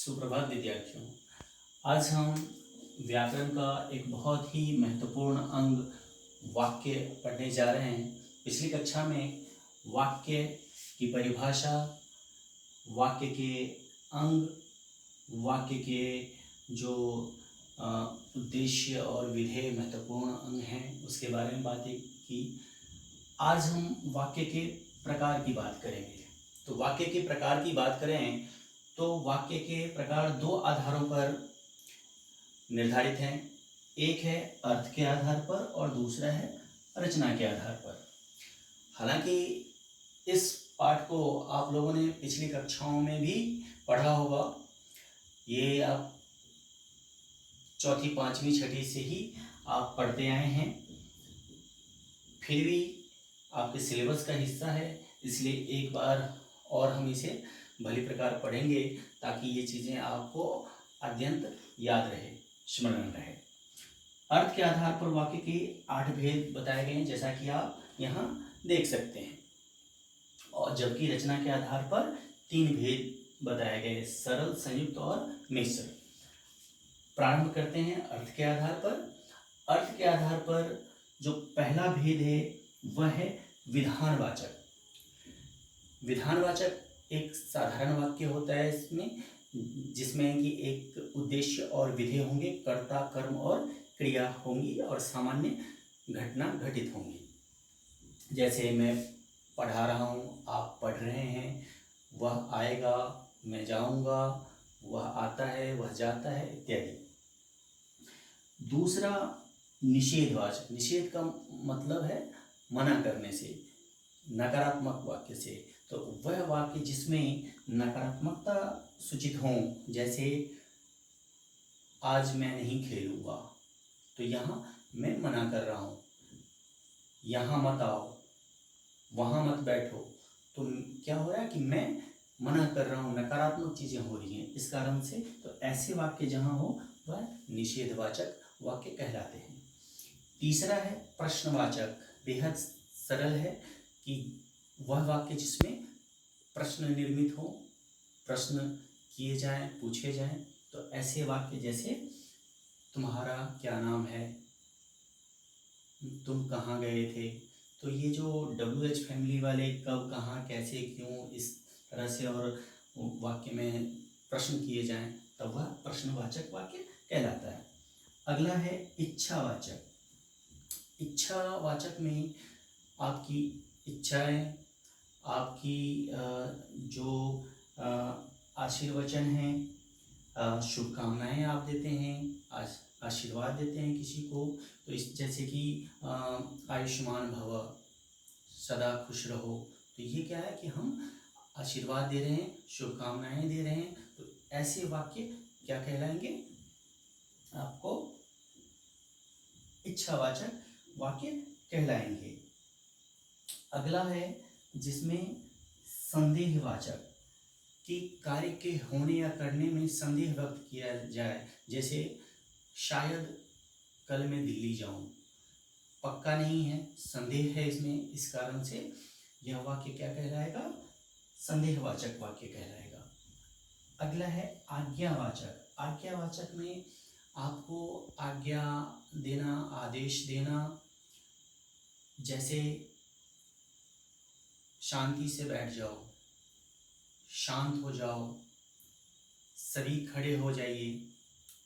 सुप्रभात विद्यार्थियों। आज हम व्याकरण का एक बहुत ही महत्वपूर्ण अंग वाक्य पढ़ने जा रहे हैं। पिछली कक्षा में वाक्य की परिभाषा, वाक्य के अंग, वाक्य के जो उद्देश्य और विधेय महत्वपूर्ण अंग हैं उसके बारे में बातें की। आज हम वाक्य के प्रकार की बात करेंगे। तो वाक्य के प्रकार की बात करें तो वाक्य के प्रकार दो आधारों पर निर्धारित हैं। एक है अर्थ के आधार पर और दूसरा है रचना के आधार पर। हालांकि इस पाठ को आप लोगों ने पिछली कक्षाओं में भी पढ़ा होगा। ये आप चौथी, पांचवी, छठी से ही आप पढ़ते आए हैं, फिर भी आपके सिलेबस का हिस्सा है, इसलिए एक बार और हम इसे भली प्रकार पढ़ेंगे ताकि ये चीज़ें आपको अत्यंत याद रहे, स्मरण रहे। अर्थ के आधार पर वाक्य के 8 भेद बताए गए हैं, जैसा कि आप यहाँ देख सकते हैं, और जबकि रचना के आधार पर 3 भेद बताए गए, सरल, संयुक्त और मिश्र। प्रारंभ करते हैं अर्थ के आधार पर। अर्थ के आधार पर जो पहला भेद है वह है विधानवाचक। विधानवाचक एक साधारण वाक्य होता है इसमें, जिसमें कि एक उद्देश्य और विधेय होंगे, कर्ता, कर्म और क्रिया होंगी और सामान्य घटना घटित होंगी। जैसे मैं पढ़ा रहा हूँ, आप पढ़ रहे हैं, वह आएगा, मैं जाऊँगा, वह आता है, वह जाता है, इत्यादि। दूसरा निषेधवाचक। निषेध का मतलब है मना करने से, नकारात्मक वाक्य से। तो वह वाक्य जिसमें नकारात्मकता सूचित हो, जैसे आज मैं नहीं खेलूंगा, तो यहाँ मैं मना कर रहा हूँ, यहाँ मत आओ, वहाँ मत बैठो। तो क्या हो रहा है कि मैं मना कर रहा हूँ, नकारात्मक चीज़ें हो रही हैं इस कारण से। तो ऐसे वाक्य जहाँ हो वह निषेधवाचक वाक्य कहलाते हैं। तीसरा है प्रश्नवाचक। बेहद सरल है कि वह वाक्य जिसमें प्रश्न निर्मित हो, प्रश्न किए जाएं, पूछे जाएं। तो ऐसे वाक्य जैसे तुम्हारा क्या नाम है, तुम कहाँ गए थे। तो ये जो WH फैमिली वाले कब, कहाँ, कैसे, क्यों, इस तरह से और वाक्य में प्रश्न किए जाएं, तब वह प्रश्नवाचक वाक्य कहलाता है। अगला है इच्छावाचक। इच्छावाचक में आपकी इच्छाएं, आपकी जो आशीर्वचन हैं, शुभकामनाएं आप देते हैं, आशीर्वाद देते हैं किसी को। तो इस जैसे कि आयुष्मान भव, सदा खुश रहो। तो ये क्या है कि हम आशीर्वाद दे रहे हैं, शुभकामनाएं दे रहे हैं। तो ऐसे वाक्य क्या कहलाएंगे, आपको इच्छावाचक वाक्य कहलाएंगे। अगला है जिसमें संदेहवाचक, कि कार्य के होने या करने में संदेह व्यक्त किया जाए। जैसे शायद कल मैं दिल्ली जाऊं, पक्का नहीं है, संदेह है इसमें, इस कारण से यह वाक्य क्या कहलाएगा, संदेहवाचक वाक्य कहलाएगा। अगला है आज्ञावाचक। आज्ञावाचक में आपको आज्ञा देना, आदेश देना। जैसे शांति से बैठ जाओ, शांत हो जाओ, सभी खड़े हो जाइए।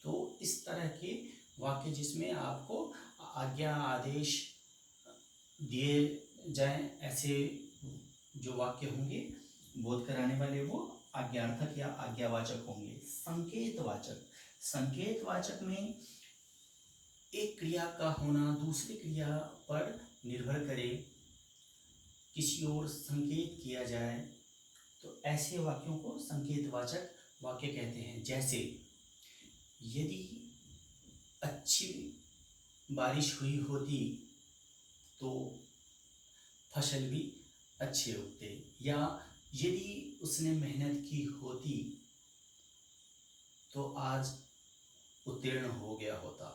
तो इस तरह के वाक्य जिसमें आपको आज्ञा, आदेश दिए जाएं, ऐसे जो वाक्य होंगे बोध कराने वाले, वो आज्ञार्थक या आज्ञावाचक होंगे। संकेतवाचक। संकेतवाचक में एक क्रिया का होना दूसरी क्रिया पर निर्भर करे, किसी ओर संकेत किया जाए, तो ऐसे वाक्यों को संकेतवाचक वाक्य कहते हैं। जैसे यदि अच्छी बारिश हुई होती तो फसल भी अच्छे उगते, या यदि उसने मेहनत की होती तो आज उत्तीर्ण हो गया होता।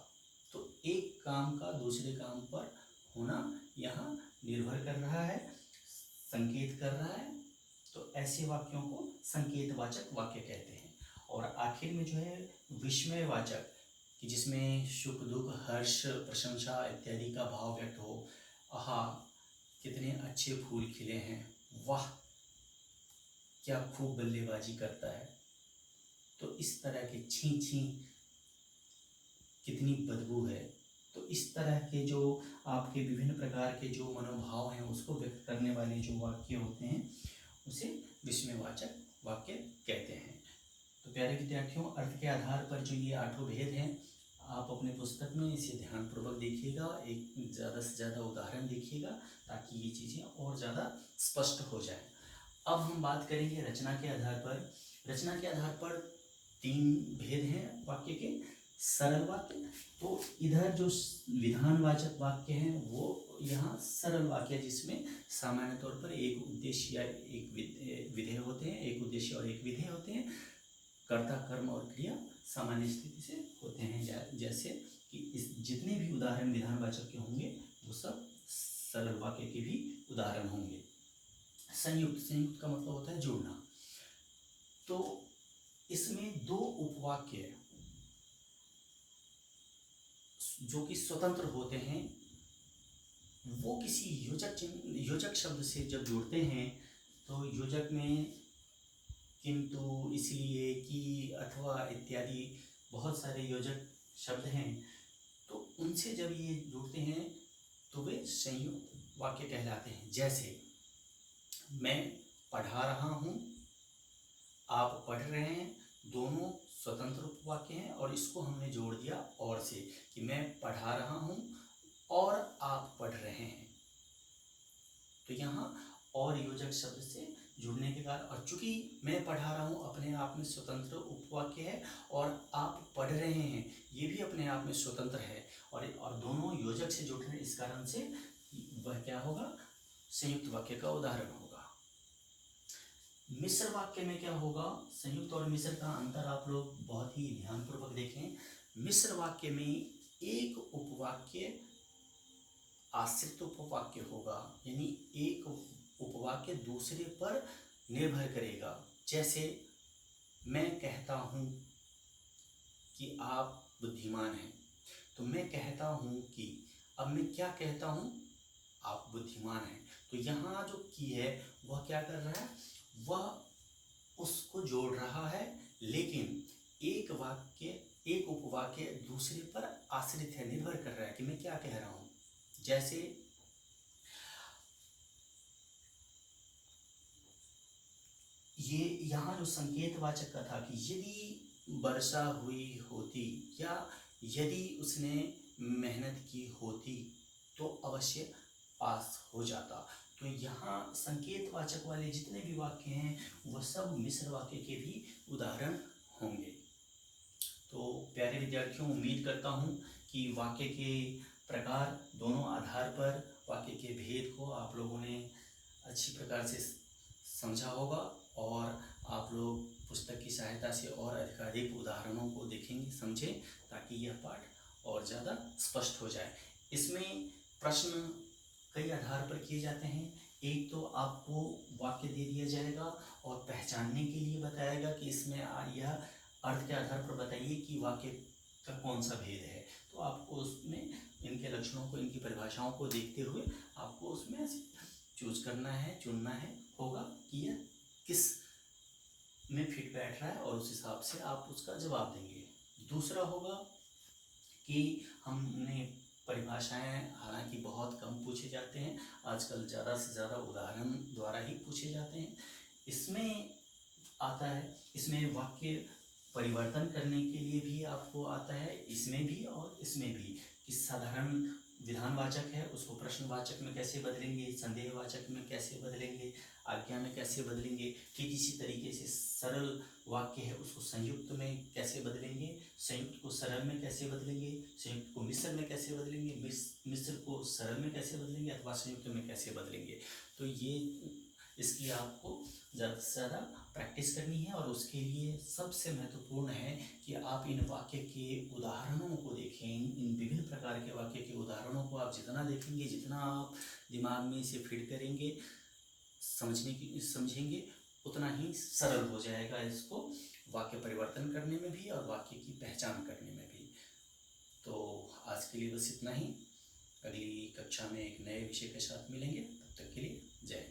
तो एक काम का दूसरे काम पर होना यहाँ निर्भर कर रहा है, संकेत कर रहा है। तो ऐसे वाक्यों को संकेतवाचक वाक्य कहते हैं। और आखिर में जो है विस्मयवाचक, कि जिसमें सुख दुख हर्ष प्रशंसा इत्यादि का भाव व्यक्त हो। आहा, कितने अच्छे फूल खिले हैं, वाह क्या खूब बल्लेबाजी करता है। तो इस तरह के छी छी कितनी बदबू है। तो इस तरह के जो आपके विभिन्न प्रकार के जो मनोभाव हैं उसको व्यक्त करने वाले जो वाक्य होते हैं उसे विस्मयवाचक वाक्य कहते हैं। तो प्यारे विद्यार्थियों, अर्थ के आधार पर जो ये 8 भेद हैं, आप अपने पुस्तक में इसे ध्यानपूर्वक देखिएगा, एक ज़्यादा से ज़्यादा उदाहरण देखिएगा ताकि ये चीज़ें और ज़्यादा स्पष्ट हो जाए। अब हम बात करेंगे रचना के आधार पर। रचना के आधार पर 3 भेद हैं वाक्य के। सरल वाक्य, तो इधर जो विधानवाचक वाक्य हैं वो यहाँ सरल वाक्य, जिसमें सामान्य तौर पर एक उद्देश्य या एक विधेय होते हैं, एक उद्देश्य और एक विधेय होते हैं। कर्ता कर्म और क्रिया सामान्य स्थिति से होते हैं। जैसे कि इस जितने भी उदाहरण विधानवाचक के होंगे वो सब सरल वाक्य के भी उदाहरण होंगे। संयुक्त, संयुक्त का मतलब होता है जोड़ना। तो इसमें 2 उपवाक्य जो कि स्वतंत्र होते हैं वो किसी योजक शब्द से जब जुड़ते हैं तो योजक में किंतु, इसलिए, कि, अथवा इत्यादि बहुत सारे योजक शब्द हैं। तो उनसे जब ये जुड़ते हैं तो वे संयुक्त वाक्य कहलाते हैं। जैसे मैं पढ़ा रहा हूँ, आप पढ़ रहे हैं, दोनों स्वतंत्र उपवाक्य हैं और इसको हमने जोड़ दिया और से, कि मैं पढ़ा रहा हूँ और आप पढ़ रहे हैं। तो यहाँ और योजक शब्द से जुड़ने के कारण, और चूंकि मैं पढ़ा रहा हूँ अपने आप में स्वतंत्र उपवाक्य है और आप पढ़ रहे हैं ये भी अपने आप में स्वतंत्र है, और दोनों योजक से जुड़ रहे हैं, इस कारण से वह क्या होगा, संयुक्त वाक्य का उदाहरण होगा। मिश्र वाक्य में क्या होगा, संयुक्त और मिश्र का अंतर आप लोग बहुत ही ध्यानपूर्वक देखें। मिश्र वाक्य में एक उपवाक्य आश्रित उपवाक्य होगा, यानी एक उपवाक्य दूसरे पर निर्भर करेगा। जैसे मैं कहता हूँ कि आप बुद्धिमान हैं, तो मैं कहता हूँ कि, अब मैं क्या कहता हूँ, आप बुद्धिमान हैं। तो यहाँ जो की है वह क्या कर रहा है, वह उसको जोड़ रहा है, लेकिन एक उपवाक्य दूसरे पर आश्रित है, निर्भर कर रहा है कि मैं क्या कह रहा हूँ। जैसे ये यहाँ जो संकेतवाचक का था कि यदि वर्षा हुई होती या यदि उसने मेहनत की होती तो अवश्य पास हो जाता। तो यहाँ संकेतवाचक वाले जितने भी वाक्य हैं वह सब मिश्र वाक्य के भी उदाहरण होंगे। तो प्यारे विद्यार्थियों, उम्मीद करता हूँ कि वाक्य के प्रकार दोनों आधार पर वाक्य के भेद को आप लोगों ने अच्छी प्रकार से समझा होगा और आप लोग पुस्तक की सहायता से और अधिकाधिक उदाहरणों को देखेंगे, समझें, ताकि यह पाठ और ज़्यादा स्पष्ट हो जाए। इसमें प्रश्न कई आधार पर किए जाते हैं। एक तो आपको वाक्य दे दिया जाएगा और पहचानने के लिए बताएगा कि इसमें यह अर्थ के आधार पर बताइए कि वाक्य का कौन सा भेद है। तो आपको उसमें इनके लक्षणों को, इनकी परिभाषाओं को देखते हुए आपको उसमें चूज करना है, चुनना है होगा कि यह किस में फिट बैठ रहा है और उस हिसाब से आप उसका जवाब देंगे। दूसरा होगा कि हमने परिभाषाएं हालांकि बहुत कम पूछे जाते हैं, आजकल ज़्यादा से ज़्यादा उदाहरण द्वारा ही पूछे जाते हैं। इसमें आता है, इसमें वाक्य परिवर्तन करने के लिए भी आपको आता है, इसमें भी और इसमें भी, कि साधारण विधानवाचक है उसको प्रश्नवाचक में कैसे बदलेंगे, संदेहवाचक में कैसे बदलेंगे, आज्ञा में कैसे बदलेंगे, कि इसी तरीके से सरल वाक्य है उसको संयुक्त में कैसे बदलेंगे, संयुक्त को सरल में कैसे बदलेंगे, संयुक्त को मिश्र में कैसे बदलेंगे, मिश्र को सरल में कैसे बदलेंगे, अथवा संयुक्त में कैसे बदलेंगे। तो ये इसकी आपको ज़्यादा से ज़्यादा प्रैक्टिस करनी है और उसके लिए सबसे महत्वपूर्ण है कि आप इन वाक्य के उदाहरणों को देखें। इन विभिन्न प्रकार के वाक्य के उदाहरणों को आप जितना देखेंगे, जितना आप दिमाग में इसे फिट करेंगे, समझेंगे, उतना ही सरल हो जाएगा इसको वाक्य परिवर्तन करने में भी और वाक्य की पहचान करने में भी। तो आज के लिए बस इतना ही। अगली कक्षा में एक नए विषय के साथ मिलेंगे। तब तक के लिए जय हिंद।